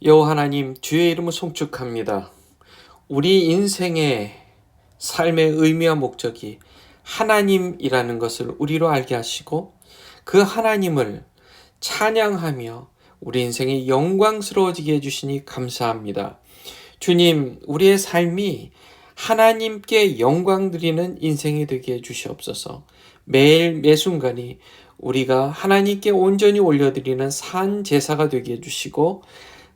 여호와 하나님, 주의 이름을 송축합니다. 우리 인생의 삶의 의미와 목적이 하나님이라는 것을 우리로 알게 하시고 그 하나님을 찬양하며 우리 인생이 영광스러워지게 해주시니 감사합니다. 주님, 우리의 삶이 하나님께 영광 드리는 인생이 되게 해주시옵소서. 매일 매순간이 우리가 하나님께 온전히 올려드리는 산 제사가 되게 해주시고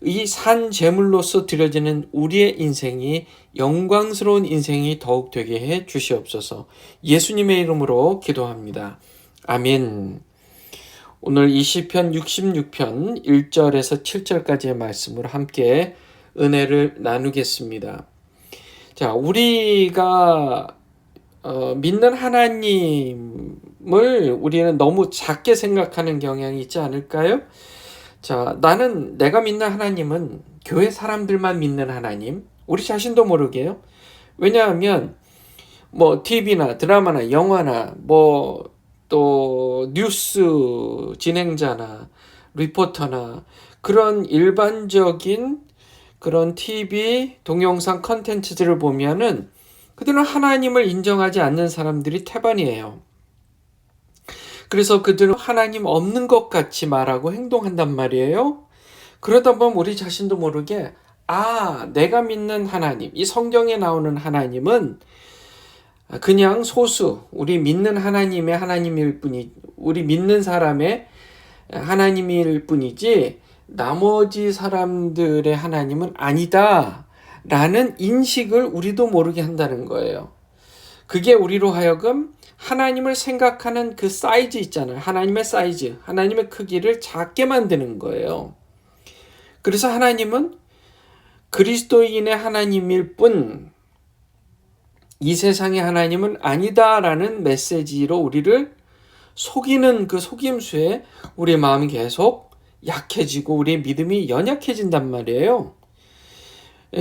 이 산 제물로서 드려지는 우리의 인생이 영광스러운 인생이 더욱 되게 해 주시옵소서. 예수님의 이름으로 기도합니다. 아멘. 오늘 이 시편 66편 1절에서 7절까지의 말씀을 함께 은혜를 나누겠습니다. 자, 우리가 믿는 하나님을 우리는 너무 작게 생각하는 경향이 있지 않을까요? 자, 내가 믿는 하나님은 교회 사람들만 믿는 하나님, 우리 자신도 모르게요. 왜냐하면 TV나 드라마나 영화나 또 뉴스 진행자나 리포터나 그런 일반적인 그런 TV 동영상 컨텐츠들을 보면은 그들은 하나님을 인정하지 않는 사람들이 태반이에요. 그래서 그들은 하나님 없는 것 같이 말하고 행동한단 말이에요. 그러다 보면 우리 자신도 모르게 내가 믿는 하나님, 이 성경에 나오는 하나님은 그냥 소수, 우리 믿는 하나님의 하나님일 뿐이, 우리 믿는 사람의 하나님일 뿐이지 나머지 사람들의 하나님은 아니다 라는 인식을 우리도 모르게 한다는 거예요. 그게 우리로 하여금 하나님을 생각하는 그 사이즈 있잖아요. 하나님의 사이즈, 하나님의 크기를 작게 만드는 거예요. 그래서 하나님은 그리스도인의 하나님일 뿐, 이 세상의 하나님은 아니다라는 메시지로 우리를 속이는 그 속임수에 우리의 마음이 계속 약해지고 우리의 믿음이 연약해진단 말이에요.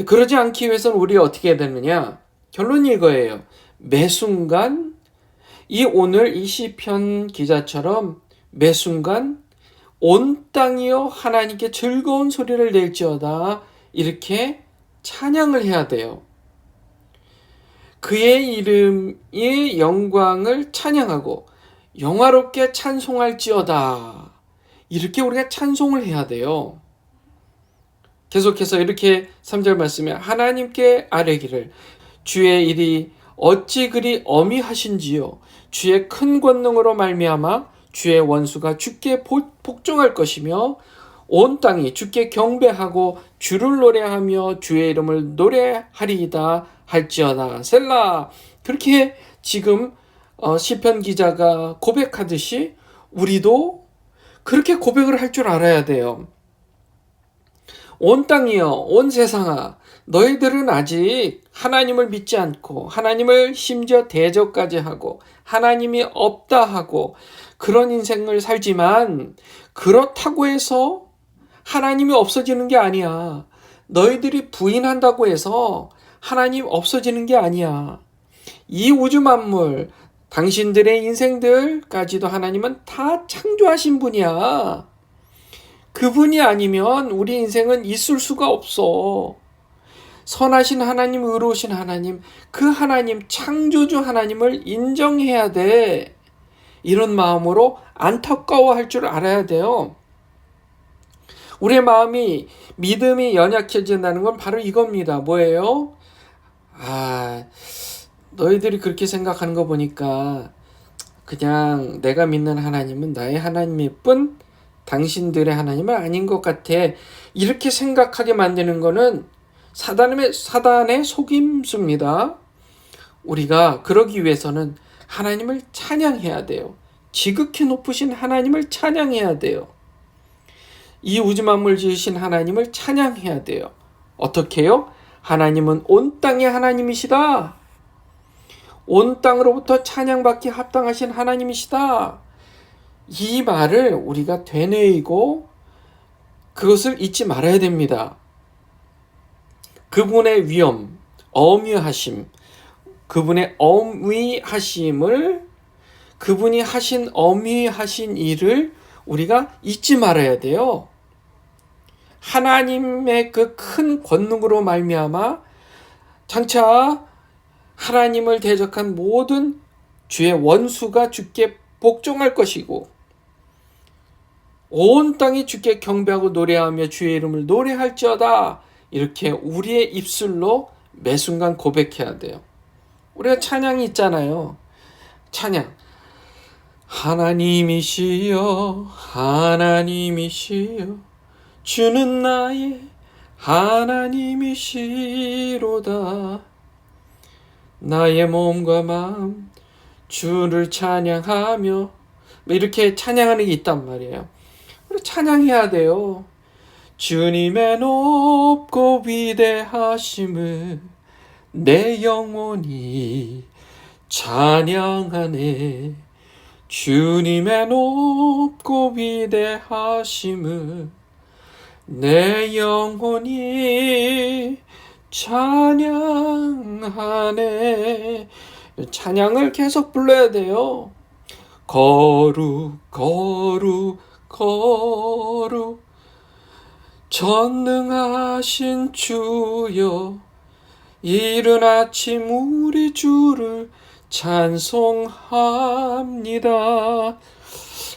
그러지 않기 위해서는 우리가 어떻게 해야 되느냐? 결론이 이거예요. 매 순간 이 오늘 이 시편 기자처럼 매 순간 온 땅이여 하나님께 즐거운 소리를 낼지어다 이렇게 찬양을 해야 돼요. 그의 이름의 영광을 찬양하고 영화롭게 찬송할지어다 이렇게 우리가 찬송을 해야 돼요. 계속해서 이렇게 3절 말씀에 하나님께 아뢰기를 주의 일이 어찌 그리 어미하신지요. 주의 큰 권능으로 말미암아 주의 원수가 주께 복종할 것이며 온 땅이 주께 경배하고 주를 노래하며 주의 이름을 노래하리이다 할지어다. 셀라. 그렇게 지금 시편 기자가 고백하듯이 우리도 그렇게 고백을 할 줄 알아야 돼요. 온 땅이여, 온 세상아, 너희들은 아직 하나님을 믿지 않고 하나님을 심지어 대적까지 하고 하나님이 없다 하고 그런 인생을 살지만 그렇다고 해서 하나님이 없어지는 게 아니야. 너희들이 부인한다고 해서 하나님 없어지는 게 아니야. 이 우주 만물, 당신들의 인생들까지도 하나님은 다 창조하신 분이야. 그분이 아니면 우리 인생은 있을 수가 없어. 선하신 하나님, 의로우신 하나님, 그 하나님, 창조주 하나님을 인정해야 돼. 이런 마음으로 안타까워할 줄 알아야 돼요. 우리의 마음이, 믿음이 연약해진다는 건 바로 이겁니다. 뭐예요? 너희들이 그렇게 생각하는 거 보니까 그냥 내가 믿는 하나님은 나의 하나님일 뿐 당신들의 하나님은 아닌 것 같아. 이렇게 생각하게 만드는 거는 사단의 속임수입니다. 우리가 그러기 위해서는 하나님을 찬양해야 돼요. 지극히 높으신 하나님을 찬양해야 돼요. 이 우주 만물 지으신 하나님을 찬양해야 돼요. 어떻게요? 하나님은 온 땅의 하나님이시다. 온 땅으로부터 찬양받기 합당하신 하나님이시다. 이 말을 우리가 되뇌이고 그것을 잊지 말아야 됩니다. 그분의 위엄, 어미하심, 그분의 어미하심을, 그분이 하신 어미하신 일을 우리가 잊지 말아야 돼요. 하나님의 그 큰 권능으로 말미암아 장차 하나님을 대적한 모든 주의 원수가 주께 복종할 것이고 온 땅이 주께 경배하고 노래하며 주의 이름을 노래할지어다. 이렇게 우리의 입술로 매 순간 고백해야 돼요. 우리가 찬양이 있잖아요. 찬양. 하나님이시여 하나님이시여 주는 나의 하나님이시로다. 나의 몸과 마음 주를 찬양하며 이렇게 찬양하는 게 있단 말이에요. 우리 찬양해야 돼요. 주님의 높고 위대하심을 내 영혼이 찬양하네. 주님의 높고 위대하심을 내 영혼이 찬양하네. 찬양을 계속 불러야 돼요. 거룩 거룩 거룩 전능하신 주여 이른 아침 우리 주를 찬송합니다.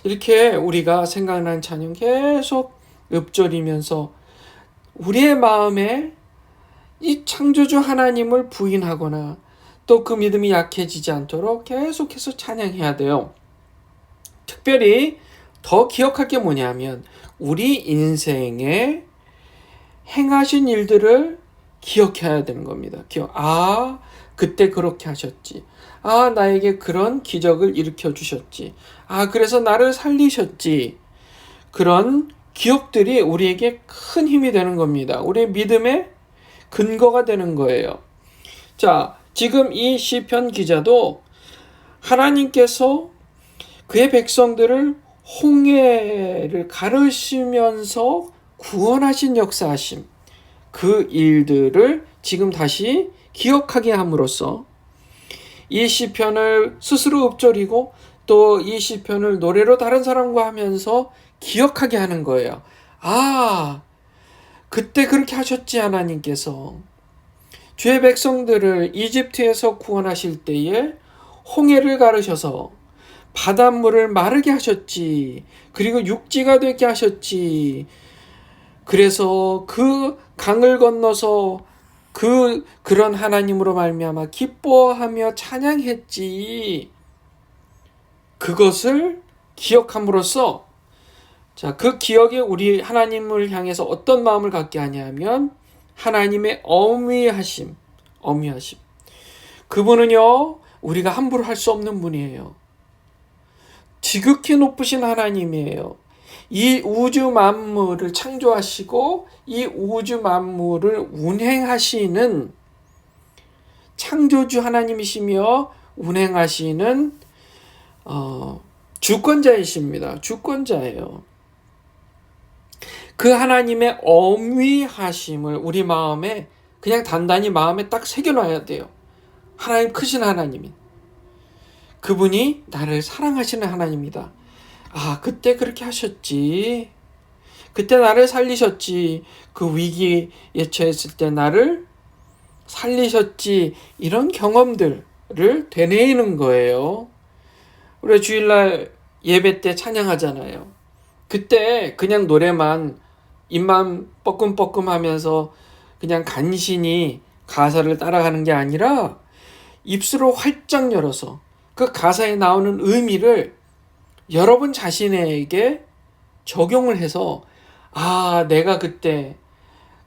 이렇게 우리가 생각나는 찬양 계속 읊조리면서 우리의 마음에 이 창조주 하나님을 부인하거나 또 그 믿음이 약해지지 않도록 계속해서 찬양해야 돼요. 특별히 더 기억할 게 뭐냐면 우리 인생에 행하신 일들을 기억해야 되는 겁니다. 그때 그렇게 하셨지. 나에게 그런 기적을 일으켜 주셨지. 그래서 나를 살리셨지. 그런 기억들이 우리에게 큰 힘이 되는 겁니다. 우리의 믿음의 근거가 되는 거예요. 자, 지금 이 시편 기자도 하나님께서 그의 백성들을 홍해를 가르시면서 구원하신 역사하심, 그 일들을 지금 다시 기억하게 함으로써 이 시편을 스스로 읊조리고 또 이 시편을 노래로 다른 사람과 하면서 기억하게 하는 거예요. 그때 그렇게 하셨지. 하나님께서 주의 백성들을 이집트에서 구원하실 때에 홍해를 가르셔서 바닷물을 마르게 하셨지. 그리고 육지가 되게 하셨지. 그래서 그 강을 건너서 그런 하나님으로 말미암아 기뻐하며 찬양했지. 그것을 기억함으로써 그 기억에 우리 하나님을 향해서 어떤 마음을 갖게 하냐면 하나님의 엄위하심. 그분은요, 우리가 함부로 할 수 없는 분이에요. 지극히 높으신 하나님이에요. 이 우주 만물을 창조하시고 이 우주 만물을 운행하시는 창조주 하나님이시며 운행하시는 주권자이십니다. 주권자예요. 그 하나님의 엄위하심을 우리 마음에 그냥 단단히 마음에 딱 새겨놔야 돼요. 하나님 크신 하나님이. 그분이 나를 사랑하시는 하나님이다. 그때 그렇게 하셨지. 그때 나를 살리셨지. 그 위기에 처했을 때 나를 살리셨지. 이런 경험들을 되뇌이는 거예요. 우리 주일날 예배 때 찬양하잖아요. 그때 그냥 노래만 입만 뻐끔뻐끔 하면서 그냥 간신히 가사를 따라가는 게 아니라 입술을 활짝 열어서 그 가사에 나오는 의미를 여러분 자신에게 적용을 해서 내가 그때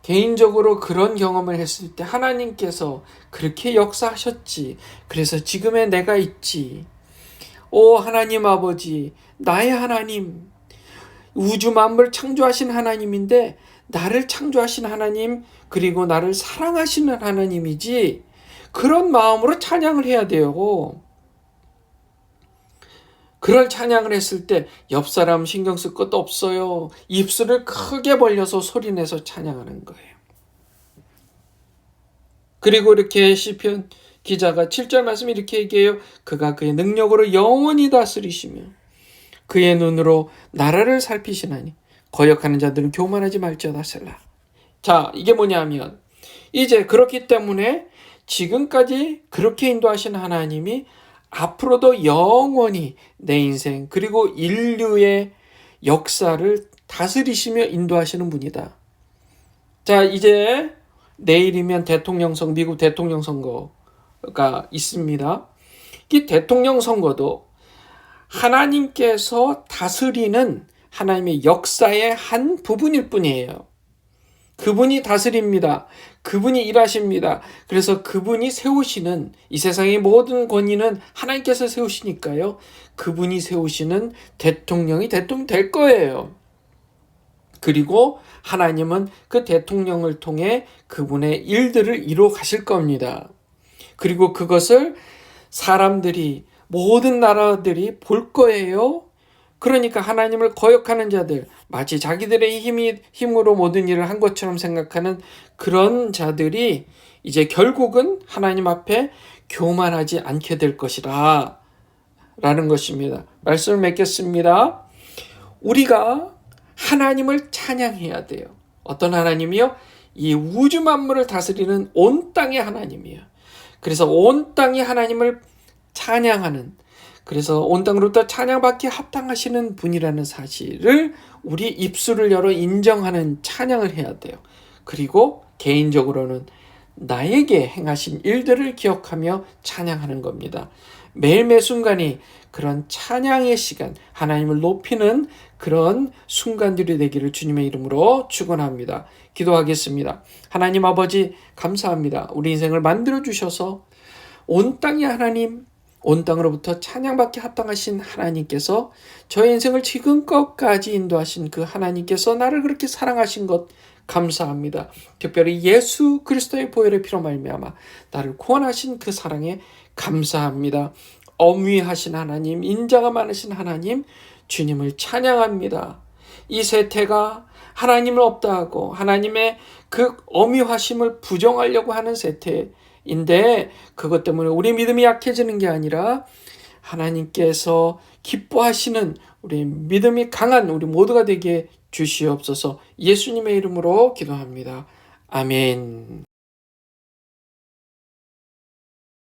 개인적으로 그런 경험을 했을 때 하나님께서 그렇게 역사하셨지. 그래서 지금의 내가 있지. 오 하나님 아버지, 나의 하나님, 우주 만물 창조하신 하나님인데 나를 창조하신 하나님, 그리고 나를 사랑하시는 하나님이지. 그런 마음으로 찬양을 해야 돼요. 그럴 찬양을 했을 때 옆 사람 신경 쓸 것도 없어요. 입술을 크게 벌려서 소리내서 찬양하는 거예요. 그리고 이렇게 시편 기자가 7절 말씀 이렇게 얘기해요. 그가 그의 능력으로 영원히 다스리시며 그의 눈으로 나라를 살피시나니 거역하는 자들은 교만하지 말지어다 셀라. 자, 이게 뭐냐면 이제 그렇기 때문에 지금까지 그렇게 인도하신 하나님이 앞으로도 영원히 내 인생 그리고 인류의 역사를 다스리시며 인도하시는 분이다. 자, 이제 내일이면 미국 대통령 선거가 있습니다. 이 대통령 선거도 하나님께서 다스리는 하나님의 역사의 한 부분일 뿐이에요. 그분이 다스립니다. 그분이 일하십니다. 그래서 그분이 세우시는 이 세상의 모든 권위는 하나님께서 세우시니까요. 그분이 세우시는 대통령이 대통령 될 거예요. 그리고 하나님은 그 대통령을 통해 그분의 일들을 이루어 가실 겁니다. 그리고 그것을 사람들이 모든 나라들이 볼 거예요. 그러니까 하나님을 거역하는 자들, 마치 자기들의 힘으로 모든 일을 한 것처럼 생각하는 그런 자들이 이제 결국은 하나님 앞에 교만하지 않게 될 것이라 라는 것입니다. 말씀을 맺겠습니다. 우리가 하나님을 찬양해야 돼요. 어떤 하나님이요? 이 우주 만물을 다스리는 온 땅의 하나님이에요. 그래서 온 땅이 하나님을 찬양하는, 그래서 온 땅으로부터 찬양받기 합당하시는 분이라는 사실을 우리 입술을 열어 인정하는 찬양을 해야 돼요. 그리고 개인적으로는 나에게 행하신 일들을 기억하며 찬양하는 겁니다. 매일매 순간이 그런 찬양의 시간, 하나님을 높이는 그런 순간들이 되기를 주님의 이름으로 축원합니다. 기도하겠습니다. 하나님 아버지 감사합니다. 우리 인생을 만들어주셔서 온 땅의 하나님, 온 땅으로부터 찬양받기 합당하신 하나님께서 저의 인생을 지금껏까지 인도하신 그 하나님께서 나를 그렇게 사랑하신 것 감사합니다. 특별히 예수 그리스도의 보혈의 피로 말미암아 나를 구원하신 그 사랑에 감사합니다. 엄위하신 하나님, 인자가 많으신 하나님, 주님을 찬양합니다. 이 세태가 하나님을 없다 하고 하나님의 그 엄위하심을 부정하려고 하는 세태인데 그것 때문에 우리 믿음이 약해지는 게 아니라 하나님께서 기뻐하시는 우리 믿음이 강한 우리 모두가 되게 주시옵소서. 예수님의 이름으로 기도합니다. 아멘.